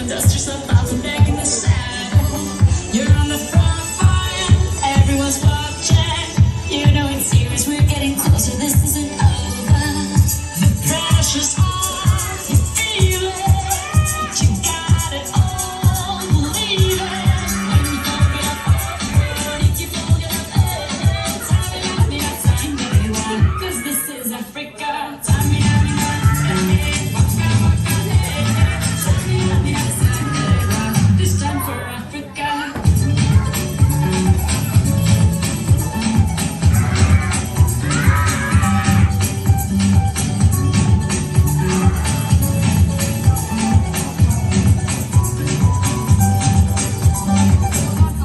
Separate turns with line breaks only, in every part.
Dust yourself off and back in the saddle. You're on the front line, everyone's watching. You know it's serious, we're getting closer, this isn't over. The pressure's on, you feel it. You got it all, believe it. When you fold it up, if you fold it up, time it out, yeah, time that you want. 'Cause this is Africa. Time it out, waka waka, time it out, yeah, time that you want. This time for Africa.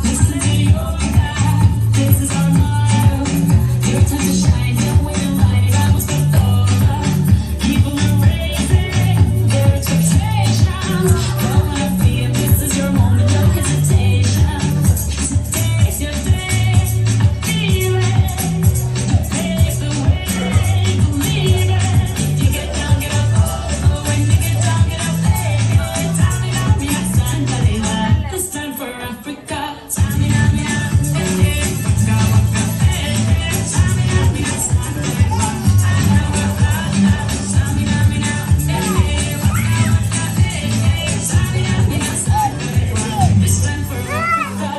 Listen to your God, this is our motto. Your time to shine, don't wait in line, vamos por todo. People are raising their expectations. Go on, fear, this is your moment, no hesitation. Today's your day, I feel it. Pave the way, believe it. You get down, get up, oh, when you get down, get up, hey, oh, time it out, me, I stand by the way. This time for Africa. Time it out, me, hey, waka waka, hey, time it out, me, I stand by the way. Time it out, me, hey, waka waka, hey, time it out, me, I stand by the way. This time for Africa.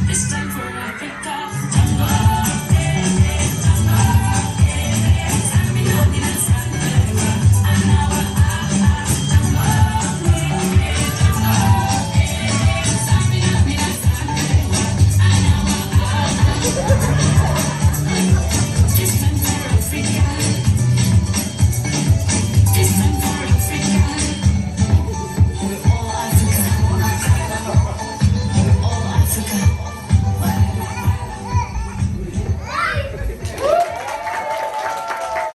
This time for Africa.